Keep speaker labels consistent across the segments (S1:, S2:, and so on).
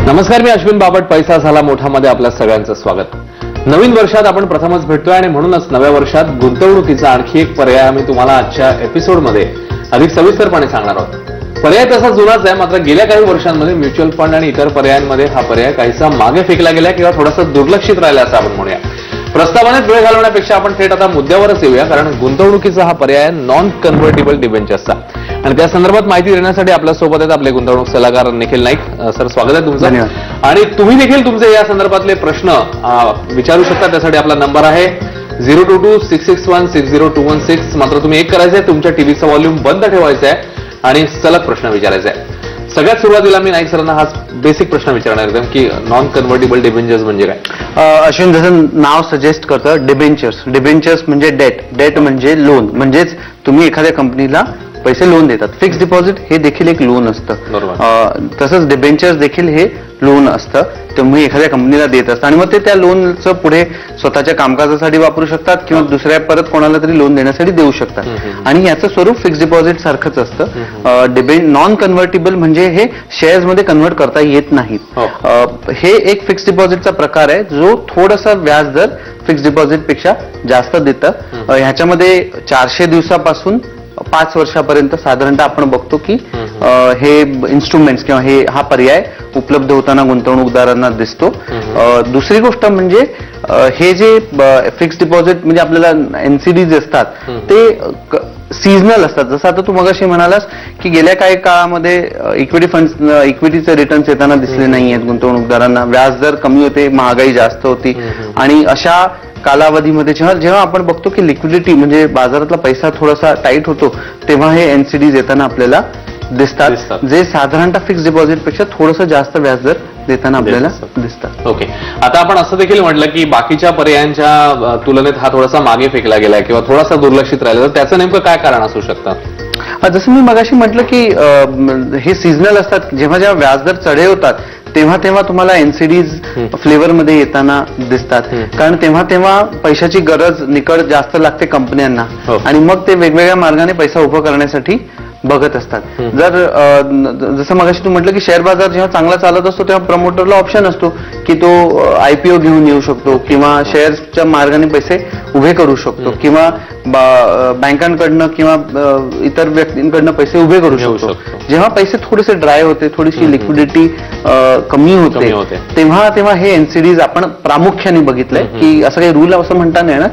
S1: नमस्कार, मी अश्विन बापट. पैसा झाला मोठामध्ये आपल्या सगळ्यांचं स्वागत. नवीन वर्षात आपण प्रथमच भेटतोय आणि म्हणूनच नव्या वर्षात गुंतवणुकीचा आणखी एक पर्याय आम्ही तुम्हाला आजच्या एपिसोडमध्ये अधिक सविस्तरपणे सांगणार आहोत. पर्याय तसा जुनाच आहे, मात्र गेल्या काही वर्षांमध्ये म्युच्युअल फंड आणि इतर पर्यायांमध्ये हा पर्याय काहीसा मागे फेकला गेला किंवा थोडासा दुर्लक्षित राहिला असं आपण म्हणूया. प्रस्तावनेत वेळ घालवण्यापेक्षा आपण थेट आता मुद्द्यावरच येऊया, कारण गुंतवणुकीचा हा पर्याय नॉन कन्व्हर्टेबल डिबेंचर्सचा आणि त्या संदर्भात माहिती देण्यासाठी आपल्या सोबत आहेत आपले गुंतवणूक सल्लागार निखिल नाईक. सर, स्वागत आहे तुमचं. आणि तुम्ही देखील तुमचे या संदर्भातले प्रश्न विचारू शकता. त्यासाठी आपला नंबर आहे 02266160216. मात्र तुम्ही एक करायचंय, तुमच्या टीव्हीचा व्हॉल्यूम बंद ठेवायचा आहे आणि सलग प्रश्न विचारायचा आहे. सगळ्यात सुरुवातीला मी नाईक सरांना हा बेसिक प्रश्न विचारणार आहे की नॉन कन्व्हर्टेबल डिबेंचर्स म्हणजे काय?
S2: अश्विन, जसं नाव सजेस्ट करतं, डिबेंचर्स म्हणजे डेट म्हणजे लोन. म्हणजेच तुम्ही एखाद्या कंपनीला पैसे लोन देतात. फिक्स डिपॉझिट हे देखील एक लोन असतं. तसंच डिबेंचर्स देखील हे लोन असतं. तुम्ही एखाद्या कंपनीला देत असता आणि मग ते त्या लोनचं पुढे स्वतःच्या कामकाजासाठी वापरू शकतात किंवा दुसऱ्या परत कोणाला तरी लोन देण्यासाठी देऊ शकतात. आणि याचं स्वरूप फिक्स डिपॉझिट सारखंच असतं. नॉन कन्व्हर्टेबल म्हणजे हे शेअर्स मध्ये कन्व्हर्ट करता येत नाहीत. हे एक फिक्स डिपॉझिटचा प्रकार आहे जो थोडासा व्याज दर फिक्स डिपॉझिट पेक्षा जास्त देतं. ह्याच्यामध्ये 400 दिवसापासून 5 वर्षापर्यंत साधारणतः आपण बघतो की हे इन्स्ट्रुमेंट्स किंवा हा पर्याय उपलब्ध होताना गुंतवणूकदारांना दिसतो. दुसरी गोष्ट म्हणजे हे जे फिक्स डिपॉझिट म्हणजे आपल्याला एनसीडीज असतात ते सीझनल असतात. जसं आता तू मगाशी म्हणालास की गेल्या काही काळामध्ये इक्विटीचे रिटर्न्स येताना दिसले नाही आहेत गुंतवणूकदारांना. व्याजदर कमी होते, महागाई जास्त होती आणि अशा कालावधीमध्ये जेव्हा आपण बघतो की लिक्विडिटी म्हणजे बाजारातला पैसा थोडासा टाईट होतो, तेव्हा हे एनसीडीज येताना आपल्याला दिसतात, जे साधारणतः फिक्स डिपॉझिट पेक्षा थोडंसं जास्त व्याजदर देताना आपल्याला दिसतात.
S1: ओके, आता आपण असं देखील म्हटलं की बाकीच्या पर्यायांच्या तुलनेत हा थोडासा मागे फेकला गेलाय किंवा थोडासा दुर्लक्षित राहिला, तर त्याचं नेमकं काय कारण असू शकतं?
S2: जसं मी मगाशी म्हटलं की हे सीझनल असतात. जेव्हा जेव्हा व्याजदर चढे होतात तेव्हा तुम्हाला एनसीडीज फ्लेवरमध्ये येताना दिसतात, कारण तेव्हा पैशाची गरज निकड जास्त लागते कंपन्यांना आणि मग ते वेगवेगळ्या मार्गाने पैसा उभा करण्यासाठी बघत असतात. जसं मगाशी तू म्हटलं की शेअर बाजार जेव्हा चांगला चालत असतो तेव्हा प्रमोटरला ऑप्शन असतो की तो IPO घेऊन येऊ शकतो किंवा शेअर्सच्या मार्गाने पैसे उभे करू शकतो किंवा बँकांकडनं किंवा इतर व्यक्तींकडनं पैसे उभे करू शकतो. जेव्हा पैसे थोडेसे ड्राय होते, थोडीशी लिक्विडिटी कमी होते, तेव्हा हे एनसीडीज आपण प्रामुख्याने बघितलंय की असं काही रूल असं म्हणता नाही ना,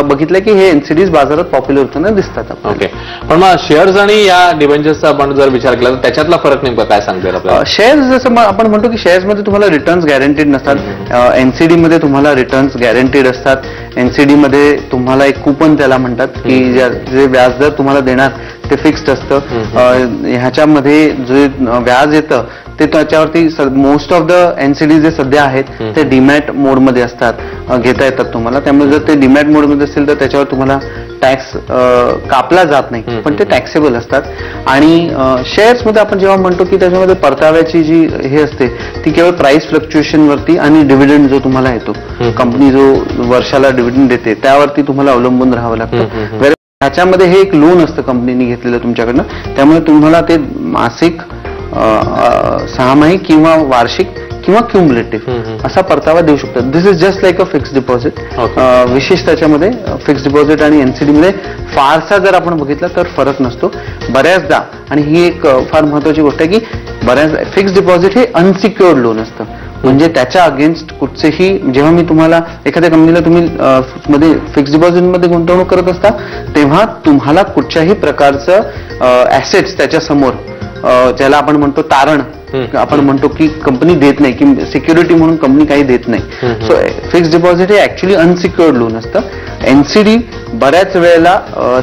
S2: बघितलंय की हे एनसीडीज बाजारात पॉप्युलर होताना दिसतात.
S1: ओके, पण मग शेअर्स आणि या डिबेंचर्सचा आपण जर विचार केला तर त्याच्यातला फरक नेमका काय सांगता येईल आपल्याला?
S2: शेअर्स जसं आपण म्हणतो की शेअर्समध्ये तुम्हाला रिटर्न्स गॅरंटीड नसतात. एनसीडी मध्ये तुम्हाला रिटर्न्स गॅरंटीड असतात. एनसीडी मध्ये तुम्हाला एक कुपन त्याला म्हणतात की जे व्याजदर तुम्हाला देणार ते फिक्स्ड असतं. ह्याच्यामध्ये जे व्याज येतं ते त्याच्यावरती मोस्ट ऑफ द एनसीडी जे सध्या आहेत ते डीमॅट मोडमध्ये असतात, घेता येतात तुम्हाला. त्यामुळे जर ते डीमॅट मोडमध्ये असेल तर त्याच्यावर तुम्हाला टॅक्स कापला जात नाही, पण ते टॅक्सेबल असतात. आणि शेअर्समध्ये आपण जेव्हा म्हणतो की त्याच्यामध्ये परताव्याची जी हे असते ती केवळ प्राइस फ्लक्च्युएशन वरती आणि डिव्हिडंड जो तुम्हाला येतो, कंपनी जो वर्षाला डिव्हिडंड देते त्यावरती तुम्हाला अवलंबून राहावं लागतं. ह्याच्यामध्ये हे एक लोन असतं कंपनीने घेतलेलं तुमच्याकडनं, त्यामुळे तुम्हाला ते मासिक, सहामाही किंवा वार्षिक किंवा क्युम्युलेटिव्ह असा परतावा देऊ शकतात. This is just like a fix deposit. विशेष त्याच्यामध्ये फिक्स डिपॉझिट आणि एनसीडी मध्ये फारसा जर आपण बघितला तर फरक नसतो बऱ्याचदा. आणि ही एक फार महत्वाची गोष्ट आहे की बऱ्याच फिक्स डिपॉझिट हे अनसिक्युअर्ड लोन असतं. म्हणजे त्याच्या अगेन्स्ट कुठचेही, जेव्हा मी तुम्हाला एखाद्या कंपनीला तुम्ही मध्ये फिक्स डिपॉझिट मध्ये गुंतवणूक करत असता तेव्हा तुम्हाला कुठच्याही प्रकारचं ऍसेट्स त्याच्या समोर, ज्याला आपण म्हणतो तारण, आपण म्हणतो की कंपनी देत नाही की सिक्युरिटी म्हणून कंपनी काही देत नाही. सो फिक्स डिपॉझिट हे ऍक्च्युली अनसिक्युअर्ड लोन असतं. एनसीडी बऱ्याच वेळेला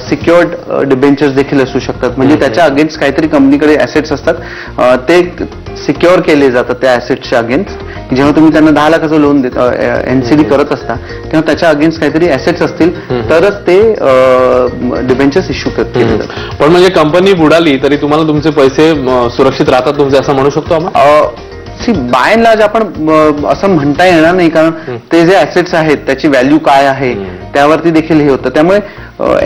S2: सिक्युअर्ड डिबेंचर्स देखील असू शकतात. म्हणजे त्याच्या अगेन्स्ट काहीतरी कंपनीकडे ऍसेट्स असतात, ते सिक्युअर केले जातात त्या ऍसेट्सच्या अगेन्स्ट. जेव्हा तुम्ही त्यांना 10 लाखाचं लोन देता, एनसीडी करत असता, तेव्हा त्याच्या अगेन्स्ट काहीतरी ऍसेट्स असतील तरच ते डिबेंचर्स इश्यू केले जातात.
S1: पण म्हणजे कंपनी बुडाली तरी तुम्हाला तुमचे पैसे सुरक्षित राहतात तुमचे, असं म्हणू शकतो आपण?
S2: बाय अँड लार्ज आपण असं म्हणता येणार नाही, कारण ते जे ऍसेट्स आहेत त्याची व्हॅल्यू काय आहे त्यावरती देखील हे होतं. त्यामुळे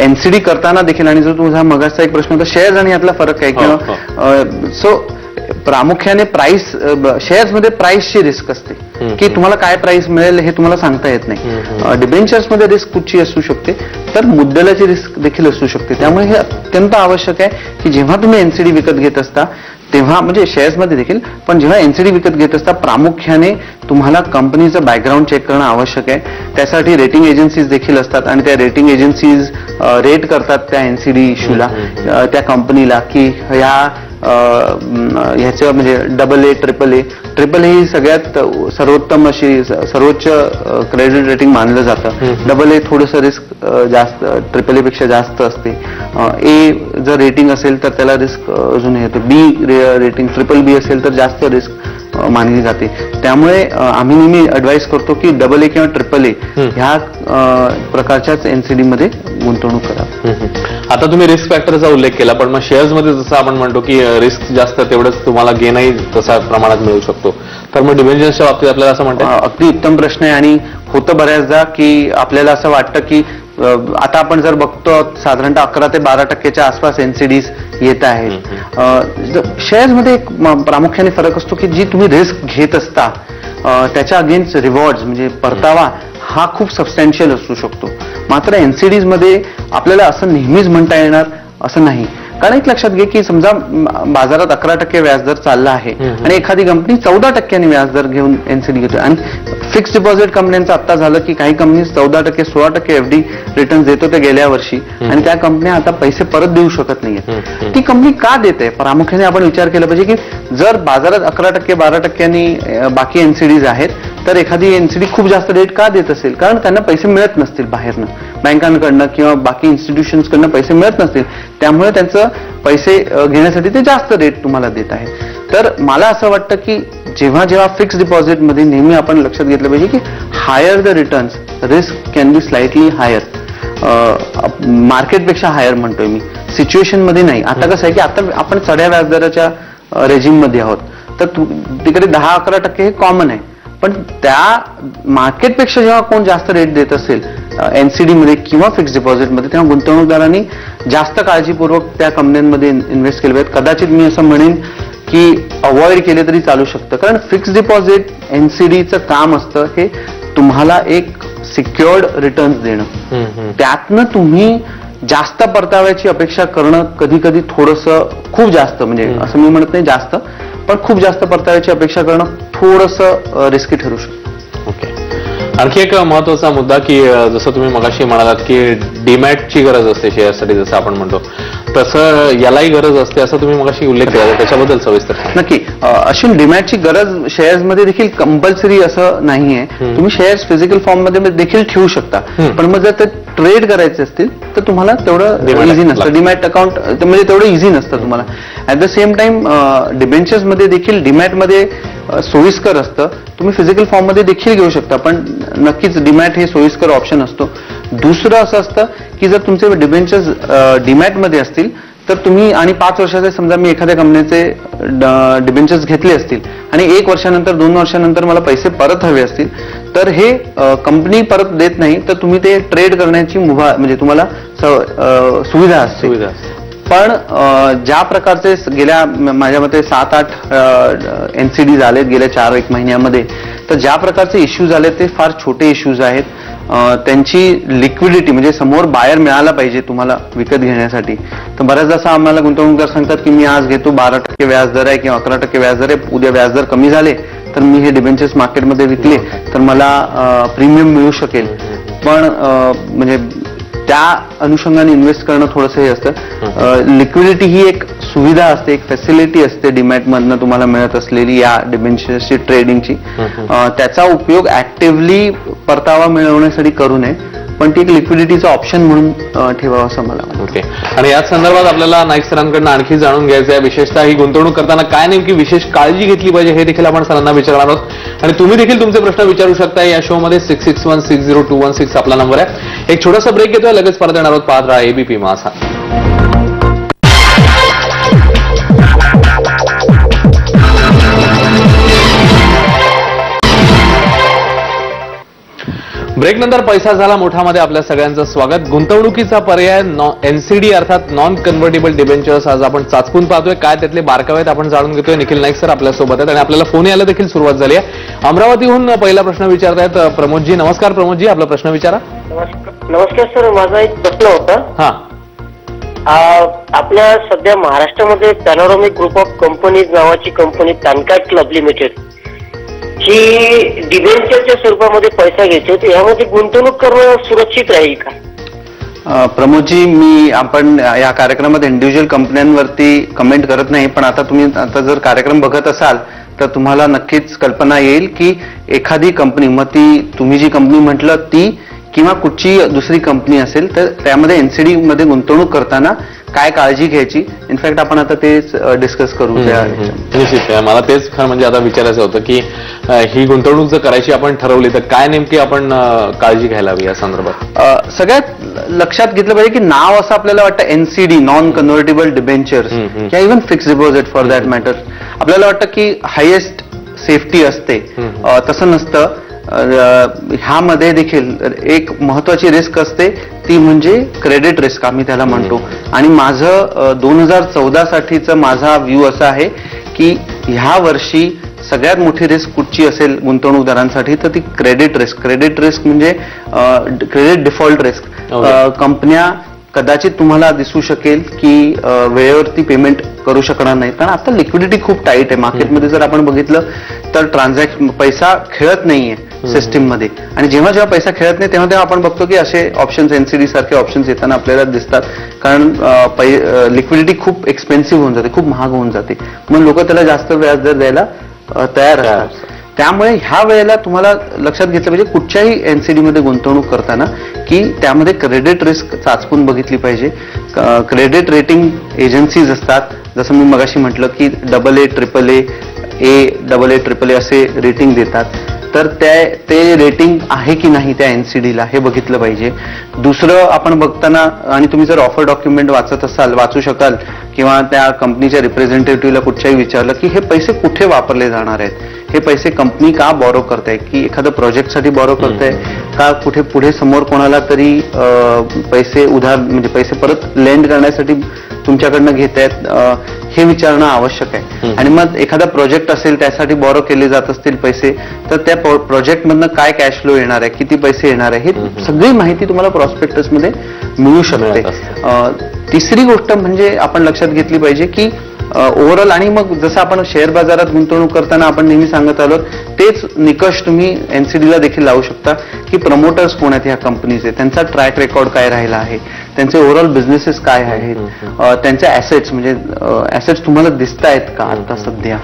S2: एनसीडी करताना देखील, आणि जो तुझा मगाचा एक प्रश्न होता शेअर्स आणि यातला फरक आहे किंवा, सो प्रामुख्याने प्राइस शेअर्समध्ये प्राइसची रिस्क असते की तुम्हाला काय प्राइस मिळेल हे तुम्हाला सांगता येत नाही. डिबेंचर्समध्ये रिस्क कुठची असू शकते तर मुद्दलाची रिस्क देखील असू शकते. त्यामुळे हे अत्यंत आवश्यक आहे की जेव्हा तुम्ही एनसीडी विकत घेत असता तेव्हा म्हणजे शेअर्समध्ये देखील पण जेव्हा एनसीडी विकत घेत असता प्रामुख्याने तुम्हाला कंपनीचं बॅकग्राऊंड चेक करणं आवश्यक आहे. त्यासाठी रेटिंग एजन्सीज देखील असतात आणि त्या रेटिंग एजन्सीज रेट करतात त्या एनसीडी इश्यूला त्या कंपनीला की ह्याचं म्हणजे AA, AAA ही सगळ्यात सर्वोत्तम अशी सर्वोच्च क्रेडिट रेटिंग मानलं जातं. AA थोडंसं रिस्क जास्त AAA पेक्षा जास्त असते. A जर रेटिंग असेल तर त्याला रिस्क अजून येते. B रेटिंग BBB असेल तर जास्त रिस्क मानली जाते. त्यामुळे आम्ही नेहमी ऍडवाइस करतो की AA किंवा AAA ह्या प्रकारच्याच एनसीडी मध्ये गुंतवणूक करा.
S1: आता तुम्ही रिस्क फॅक्टरचा उल्लेख केला, पण मग शेअर्समध्ये जसं आपण म्हणतो की रिस्क जास्त तेवढंच तुम्हाला गेनही तसा प्रमाणात मिळू शकतो, तर मग डिबेंचर्सच्या बाबतीत आपल्याला असं म्हणतात?
S2: अगदी उत्तम प्रश्न आहे. आणि होतं बऱ्याचदा की आपल्याला असं वाटतं की आता आपण जर बघतो साधारणतः 11 ते 12% आसपास एनसीडीज येत आहेत. शेअर्समध्ये एक प्रामुख्याने फरक असतो की जी तुम्ही रिस्क घेत असता त्याच्या अगेन्स्ट रिवॉर्ड्स म्हणजे परतावा हा खूप सबस्टॅन्शियल असू शकतो. मात्र एनसीडीज मध्ये आपल्याला असं नेहमीच म्हणता येणार असं नाही. कारण एक लक्षात घे की समजा बाजारात 11% व्याजदर चालला आहे आणि एखादी कंपनी 14% व्याजदर घेऊन एनसीडी घेते आणि फिक्स डिपॉझिट कंपन्यांचं आता झालं की काही कंपनी 14%, 16% एफडी रिटर्न देत होते गेल्या वर्षी आणि त्या कंपन्या आता पैसे परत देऊ शकत नाहीये. ती कंपनी का देते? प्रामुख्याने आपण विचार केला पाहिजे की जर बाजारात 11%, 12% बाकी एनसीडीज आहेत तर एखादी एनसीडी खूप जास्त रेट का देत असेल? कारण त्यांना पैसे मिळत नसतील बाहेरनं, बँकांकडनं किंवा बाकी इन्स्टिट्यूशन्सकडनं पैसे मिळत नसतील. त्यामुळे त्यांचं पैसे घेण्यासाठी ते जास्त रेट तुम्हाला देत आहे. तर मला असं वाटतं की जेव्हा जेव्हा फिक्स डिपॉझिटमध्ये नेहमी आपण लक्षात घेतलं पाहिजे की higher the returns risk can be slightly higher, मार्केटपेक्षा हायर म्हणतोय मी, सिच्युएशनमध्ये नाही. आता कसं आहे की आता आपण चढ्या व्याजदराच्या रेजिममध्ये आहोत तर तिकडे 10-11% हे कॉमन आहे. पण त्या मार्केटपेक्षा जेव्हा कोण जास्त रेट देत असेल एनसीडी मध्ये किंवा फिक्स डिपॉझिटमध्ये तेव्हा गुंतवणूकदारांनी जास्त काळजीपूर्वक त्या कंपन्यांमध्ये इन्व्हेस्ट केले पाहिजेत. कदाचित मी असं म्हणेन की अवॉइड केले तरी चालू शकतं. कारण फिक्स डिपॉझिट एनसीडीचं काम असतं हे तुम्हाला एक सिक्युअर्ड रिटर्न्स देणं. त्यातनं तुम्ही जास्त परताव्याची अपेक्षा करणं कधी कधी थोडंसं खूप जास्त म्हणजे असं मी म्हणत नाही जास्त, पण खूप जास्त परताव्याची अपेक्षा करणं थोडंसं रिस्की ठरू शकतं.
S1: ओके. आणखी एक महत्वाचा मुद्दा की जसं तुम्ही मगाशी म्हणालात की डीमॅटची गरज असते शेअरसाठी, जसं आपण म्हणतो तसं यालाही गरज असते असं तुम्ही मगाशी उल्लेख केला, त्याच्याबद्दल सविस्तर?
S2: नक्की. अशी डीमॅटची गरज शेअर्समध्ये देखील कंपल्सरी असं नाहीये. तुम्ही शेअर्स फिजिकल फॉर्ममध्ये देखील ठेवू शकता, पण मग जर ते ट्रेड करायचे असतील तर तुम्हाला तेवढं इझी नसतं. डीमॅट अकाउंट म्हणजे तेवढं इझी नसतं तुम्हाला. ऍट द सेम टाइम डिबेंचर्समध्ये देखील डीमॅटमध्ये सोयीस्कर असतं. तुम्ही फिजिकल फॉर्ममध्ये देखील घेऊ शकता, पण नक्कीच डीमॅट हे सोयीस्कर ऑप्शन असतो. दुसरं असं असतं की जर तुमचे डिबेंचर्स डीमॅटमध्ये असतील तर तुम्ही आणि 5 वर्षाचे समजा मी एखाद्या कंपनीचे डिबेंचर्स घेतले असतील आणि 1 वर्षानंतर 2 वर्षानंतर मला पैसे परत हवे असतील तर हे कंपनी परत देत नाही, तर तुम्ही ते ट्रेड करण्याची मुभा म्हणजे तुम्हाला सुविधा असते. पण ज्या प्रकारचे गेल्या माझ्या मते 7-8 एनसीडीज आलेत गेल्या 4-1 महिन्यामध्ये, तर ज्या प्रकारचे इश्यूज आले ते फार छोटे इश्यूज आहेत. त्यांची लिक्विडिटी म्हणजे समोर बायर मिळाला पाहिजे तुम्हाला विकत घेण्यासाठी. तर बऱ्याचदा असं आम्हाला गुंतवणूकदार सांगतात की मी आज घेतो 12% व्याजदर आहे किंवा 11% व्याजदर आहे, उद्या व्याजदर कमी झाले तर मी हे डिबेंचर्स मार्केटमध्ये विकले तर मला प्रीमियम मिळू शकेल. पण म्हणजे त्या अनुषंगाने इन्व्हेस्ट करणं थोडंसं हे असतं. लिक्विडिटी ही एक सुविधा असते, एक फॅसिलिटी असते डीमॅटमधनं तुम्हाला मिळत असलेली या डिबेंचर्सची ट्रेडिंगची. त्याचा उपयोग ऍक्टिव्हली परतावा मिळवण्यासाठी करू नये, पण ती एक लिक्विडिटीचा ऑप्शन म्हणून ठेवावं असं मला वाटतं.
S1: ओके. आणि याच संदर्भात आपल्याला नाईक सरांकडनं आणखी जाणून घ्यायचं आहे, विशेषतः ही गुंतवणूक करताना काय नेमकी विशेष काळजी घेतली पाहिजे हे देखील आपण सरांना विचारणार आहोत. आणि तुम्ही देखील तुमचे प्रश्न विचारू शकता या शो मध्ये. 661-60216 आपला नंबर आहे. एक छोटासा ब्रेक घेतोय, लगेच परत येणार आहोत. पाहत राहा एबीपी माझा. ब्रेक ब्रेक नंतर पैसा झाला मोठामध्ये आपल्या सगळ्यांचं स्वागत. गुंतवणुकीचा पर्याय एनसीडी अर्थात नॉन कन्व्हर्टेबल डिबेंचर्स आज आपण चाचपून पाहतोय. काय त्यातले बारकावे आपण जाणून घेतोय. निखिल नाईक सर आपल्यासोबत आहेत आणि आपल्याला फोन यायला देखील सुरुवात झाली आहे. अमरावतीहून पहिला प्रश्न विचारतायत प्रमोदजी. नमस्कार प्रमोदजी, आपला प्रश्न विचारा.
S3: नमस्कार सर, माझा एक प्रश्न होता.
S1: हा,
S3: आपल्या सध्या महाराष्ट्रामध्ये पॅनोरॉमिक ग्रुप ऑफ कंपनीज नावाची कंपनी पॅनकार्ड क्लब लिमिटेड ही डिबेंचरच्या स्वरूपामध्ये पैसा घेते होती, यामध्ये गुंतवणूक करणं सुरक्षित राहील का?
S2: प्रमोदजी, आपण या कार्यक्रमात इंडिव्हिज्युअल कंपन्यांवरती कमेंट करत नाही, पण आता जर कार्यक्रम बघत असाल तर तुम्हाला नक्कीच कल्पना येईल की एखादी कंपनी, मग ती तुम्ही जी कंपनी म्हटलं ती किंवा कुठची दुसरी कंपनी असेल तर त्यामध्ये एनसीडी मध्ये गुंतवणूक करताना काय काळजी घ्यायची, इनफॅक्ट आपण आता तेच डिस्कस करू.
S1: निश्चित. मला तेच म्हणजे आता विचारायचं होतं की ही गुंतवणूक जर करायची आपण ठरवली तर काय नेमकी आपण काळजी घ्यायला हवी या संदर्भात.
S2: सगळ्यात लक्षात घेतलं पाहिजे की नाव असं आपल्याला वाटतं एनसीडी, नॉन कन्व्हर्टेबल डिबेंचर्स किंवा even fix deposit for that matter, आपल्याला वाटतं की हायेस्ट सेफ्टी असते. तसं नसतं. ह्यामध्ये देखील एक महत्वाची रिस्क असते, ती म्हणजे क्रेडिट रिस्क आम्ही त्याला म्हणतो. आणि माझं 2014 साठीचा माझा व्ह्यू असा आहे की ह्या वर्षी सगळ्यात मोठी रिस्क कुठची असेल गुंतवणूकदारांसाठी तर ती क्रेडिट रिस्क. क्रेडिट रिस्क म्हणजे क्रेडिट डिफॉल्ट रिस्क. कंपन्या कदाचित तुम्हाला दिसू शकेल की वेळेवरती पेमेंट करू शकणार नाही, कारण आता लिक्विडिटी खूप टाईट आहे मार्केटमध्ये. जर आपण बघितलं तर पैसा खेळत नाहीये सिस्टीम मध्ये, आणि जेव्हा जेव्हा पैसा खेळत नाही तेव्हा आपण बघतो की असे ऑप्शन्स, एनसीडी सारखे ऑप्शन्स येताना आपल्याला दिसतात, कारण लिक्विडिटी खूप एक्सपेन्सिव्ह होऊन जाते, खूप महाग होऊन जाते, मग लोक त्याला जास्त व्याजदर द्यायला तयार असतात. त्यामुळे ह्या वेळेला तुम्हाला लक्षात घेतलं पाहिजे कुठच्याही एनसीडी मध्ये गुंतवणूक करताना की त्यामध्ये क्रेडिट रिस्क चाचपून बघितली पाहिजे. क्रेडिट रेटिंग एजन्सीज असतात, जसं मी मगाशी म्हटलं की AA, AAA, AAA असे रेटिंग देतात, तर ते रेटिंग आहे की नाही त्या एनसीडीला हे बघितलं पाहिजे. दुसरं आपण बघताना, आणि तुम्ही जर ऑफर डॉक्युमेंट वाचू शकाल किंवा त्या कंपनीच्या रिप्रेझेंटेटिव्हला कुठच्याही विचारलं की हे पैसे कुठे वापरले जाणार आहेत, हे पैसे कंपनी का बॉरो करताय, की एखाद्या प्रोजेक्टसाठी बॉरो करताय का कुठे पुढे समोर कोणाला तरी पैसे उधार म्हणजे पैसे परत लेंड करण्यासाठी तुमच्याकडनं घेतायत, हे विचारणं आवश्यक आहे. आणि मग एखादा प्रोजेक्ट असेल त्यासाठी बॉरो केले जात असतील पैसे, तर त्या प्रोजेक्टमधनं काय कॅश फ्लो येणार आहे, किती पैसे येणार आहे, ही सगळी माहिती तुम्हाला प्रॉस्पेक्टसमध्ये मिळू शकते. तिसरी गोष्ट म्हणजे आपण लक्षात घेतली पाहिजे की ओव्हरऑल, आणि मग जसं आपण शेअर बाजारात गुंतवणूक करताना आपण नेहमी सांगत आलो तेच निकष तुम्ही एनसीडीला देखील लावू शकता की प्रमोटर्स कोण आहेत ह्या कंपनीचे, त्यांचा ट्रॅक रेकॉर्ड काय राहिला आहे, त्यांचे ओव्हरऑल बिझनेसेस काय आहेत, त्यांचे ऍसेट्स म्हणजे ऍसेट्स तुम्हाला दिसत आहेत का आता सध्या,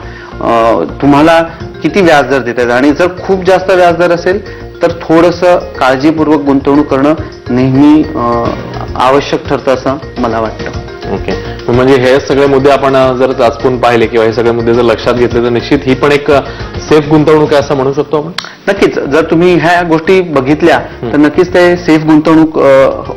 S2: तुम्हाला किती व्याजदर देत आहेत, आणि जर खूप जास्त व्याजदर असेल तर थोडंसं काळजीपूर्वक गुंतवणूक करणं नेहमी आवश्यक ठरतं असं मला वाटतं.
S1: ओके, म्हणजे हे सगळे मुद्दे आपण जर चाचपून पाहिले किंवा हे सगळे मुद्दे जर लक्षात घेतले तर निश्चित ही पण एक सेफ गुंतवणूक आहे असं म्हणू शकतो आपण.
S2: नक्कीच, जर तुम्ही ह्या गोष्टी बघितल्या तर नक्कीच ते सेफ गुंतवणूक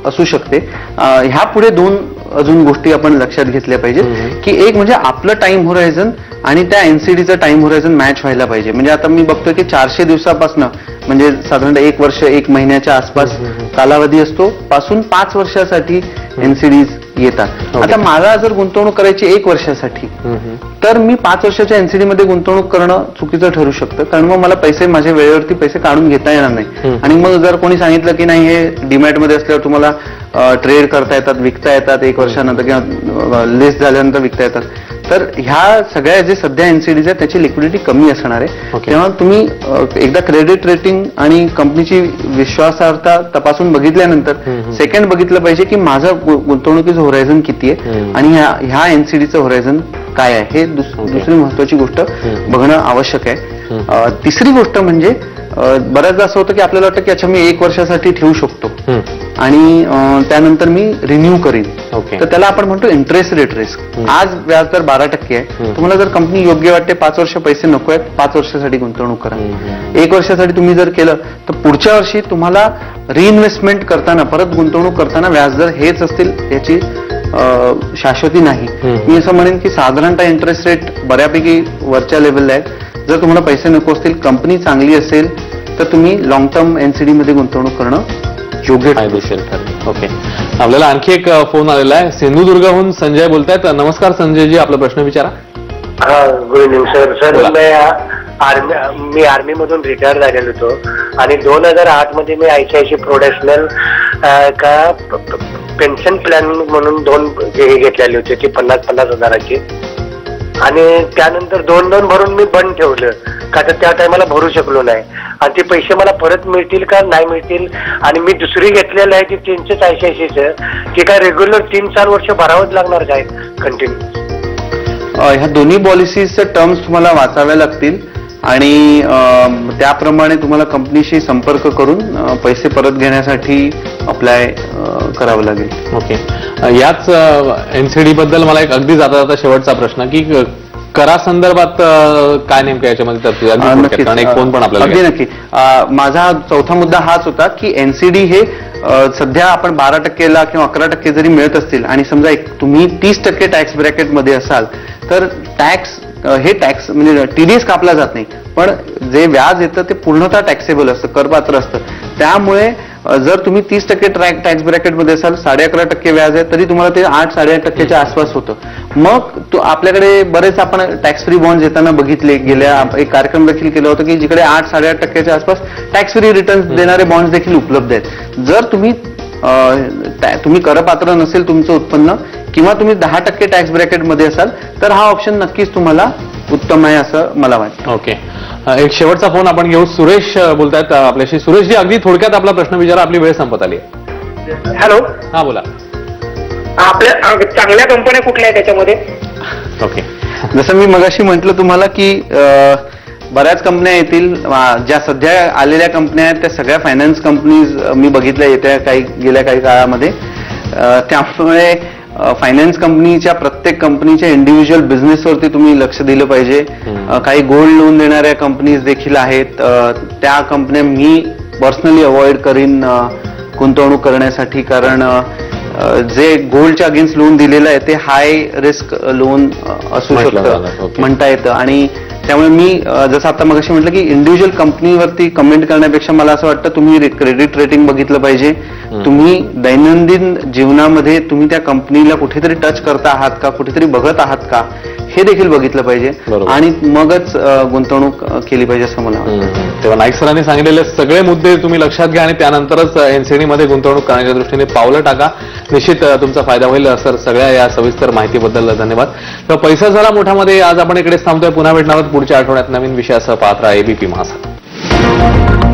S2: असू शकते. ह्या पुढे दोन अजून गोष्टी आपण लक्षात घेतल्या पाहिजेत की एक म्हणजे आपलं टाइम होरायझन आणि त्या एनसीडीचं टाइम होरायझन मॅच व्हायला पाहिजे. म्हणजे आता मी बघतोय की 400 दिवसापासून म्हणजे साधारणतः 1 वर्ष 1 महिन्याच्या आसपास कालावधी असतो पासून 5 वर्षासाठी एनसीडीज येतात. आता मला जर गुंतवणूक करायची 1 वर्षासाठी तर मी 5 वर्षाच्या एनसीडी मध्ये गुंतवणूक करणं चुकीचं ठरू शकतं, कारण मग मला पैसे माझ्या वेळेवरती पैसे काढून घेता येणार नाही. आणि मग जर कोणी सांगितलं की नाही हे डीमॅट मध्ये असल्यावर तुम्हाला ट्रेड करता येतात, विकता येतात 1 वर्षानंतर किंवा लिस्ट झाल्यानंतर विकता येतात, तर ह्या सगळ्या जे सध्या एनसीडीज आहेत त्याची लिक्विडिटी कमी असणार आहे. तेव्हा तुम्ही एकदा क्रेडिट रेटिंग आणि कंपनीची विश्वासार्हता तपासून बघितल्यानंतर सेकंड बघितलं पाहिजे की माझं गुंतवणुकीचं होरायझन किती आहे आणि ह्या एनसीडीचं होरायझन काय आहे, हे दुसरी महत्वाची गोष्ट बघणं आवश्यक आहे. तिसरी गोष्ट म्हणजे बऱ्याचदा असं होतं की आपल्याला वाटतं की अच्छा मी 1 वर्षासाठी ठेवू शकतो आणि त्यानंतर मी रिन्यू करीन, तर त्याला आपण म्हणतो इंटरेस्ट रेट रिस्क. आज व्याजदर 12% आहे, तुम्हाला जर कंपनी योग्य वाटते 5 वर्ष पैसे नको आहेत, 5 वर्षासाठी गुंतवणूक करा. 1 वर्षासाठी तुम्ही जर केलं तर पुढच्या वर्षी तुम्हाला रिइन्व्हेस्टमेंट करताना, परत गुंतवणूक करताना व्याजदर हेच असतील याची शाश्वती नाही. मी असं म्हणेन की साधारणतः इंटरेस्ट रेट बऱ्यापैकी वरच्या लेवलला आहेत. जर तुम्हाला पैसे नको असतील, कंपनी चांगली असेल तर तुम्ही लॉंग टर्म एनसीडी मध्ये गुंतवणूक करणं योग्य
S1: फायदेशीर ठरेल. ओके, आपल्याला आणखी एक फोन आलेला आहे. सिंधुदुर्गहून संजय बोलतायत. नमस्कार संजयजी, आपला प्रश्न विचारा.
S4: हा, गुड इव्हनिंग सर. मी आर्मी मधून रिटायर झालेलो होतो आणि 2008 मध्ये मी ICICI प्रोडेशनल का पेन्शन प्लॅन म्हणून 2 हे घेतलेली होती, ती 50-50 हजाराची. आणि त्यानंतर 2 भरून मी बंद ठेवलं का तर त्या टायमाला भरू शकलो नाही. आणि ते पैसे मला परत मिळतील का नाही मिळतील. आणि मी दुसरी घेतलेलं आहे ती त्यांचंच ICICIचं, की काय रेग्युलर 3-4 वर्ष भरावंच लागणार काय कंटिन्यू.
S2: ह्या दोन्ही पॉलिसीजचे टर्म्स तुम्हाला वाचाव्या लागतील आणि त्याप्रमाणे तुम्हाला कंपनीशी संपर्क करून पैसे परत घेण्यासाठी अप्लाय करावं लागेल.
S1: ओके, याच एनसीडी बद्दल मला एक अगदी जाता जाता शेवटचा प्रश्न, की करा संदर्भात काय नेमकं याच्यामध्ये तरतूद आहे? कारण एक फोन पण आपल्याला.
S2: अगदी नक्की. माझा चौथा मुद्दा हाच होता की एनसीडी हे सध्या आपण 12%ला किंवा 11% जरी मिळत असतील आणि समजा तुम्ही 30% टॅक्स ब्रॅकेटमध्ये असाल तर टॅक्स म्हणजे TDS कापला जात नाही, पण जे व्याज येतं ते पूर्णतः टॅक्सेबल असतं, करपात्र असतं. त्यामुळे जर तुम्ही 30% टॅक्स ब्रॅकेटमध्ये असाल, 11.5% व्याज आहे, तरी तुम्हाला ते 8-8.5%च्या आसपास होतं. मग आपल्याकडे बरेच आपण टॅक्स फ्री बॉन्ड येताना बघितले, गेल्या एक कार्यक्रम देखील केला होता की जिकडे 8-8.5%च्या आसपास टॅक्स फ्री रिटर्न देणारे बॉन्ड्स देखील उपलब्ध आहेत. जर तुम्ही करपात्र नसेल तुमचं उत्पन्न किंवा तुम्ही 10% टॅक्स ब्रॅकेटमध्ये असाल तर हा ऑप्शन नक्कीच तुम्हाला उत्तम आहे असं मला वाटतं.
S1: ओके, एक शेवटचा फोन आपण घेऊ. सुरेश बोलतायत आपल्याशी. सुरेशजी, अगदी थोडक्यात आपला प्रश्न विचारा, आपली वेळ संपत आली.
S3: हॅलो,
S1: हा बोला.
S3: आपल्या चांगल्या कंपन्या कुठल्या आहेत त्याच्यामध्ये?
S1: ओके,
S2: जसं मी मगाशी म्हटलं तुम्हाला की बऱ्याच कंपन्या येतील. ज्या सध्या आलेल्या कंपन्या आहेत त्या सगळ्या फायनान्स कंपनीज मी बघितल्या गेल्या काही काळामध्ये. त्यामुळे फायनान्स कंपनीच्या प्रत्येक कंपनीच्या इंडिव्हिज्युअल बिझनेसवरती तुम्ही लक्ष दिलं पाहिजे. काही गोल्ड लोन देणाऱ्या कंपनीज देखील आहेत, त्या कंपन्या मी पर्सनली अवॉइड करीन गुंतवणूक करण्यासाठी, कारण जे गोल्डच्या अगेन्स्ट लोन दिलेलं आहे ते हाय रिस्क लोन असू शकतं म्हणता येतं. आणि त्यामुळे मी जसं आता मगाशी म्हटलं की इंडिव्हिज्युअल कंपनीवरती कमेंट करण्यापेक्षा मला असं वाटतं तुम्ही क्रेडिट रेटिंग बघितलं पाहिजे. तुम्ही दैनंदिन जीवनामध्ये तुम्ही त्या कंपनीला कुठेतरी टच करता आहात का, कुठेतरी बघत आहात का, हे देखील बघितलं पाहिजे आणि मगच गुंतवणूक केली पाहिजे असं मला वाटतं.
S1: तेव्हा नाईक सरांनी सांगितलेले सगळे मुद्दे तुम्ही लक्षात घ्या आणि त्यानंतरच एनसीडी मध्ये गुंतवणूक करण्याच्या दृष्टीने पावलं टाका. निश्चित तुमचा फायदा होईल. सर, सगळ्या या सविस्तर माहितीबद्दल धन्यवाद. तर पैसा झाला मोठामध्ये आज आपण इकडेच थांबतोय. पुन्हा भेटणार आहोत पुढच्या आठवड्यात नवीन विषयासह. पाहत राहा ABP महासागर.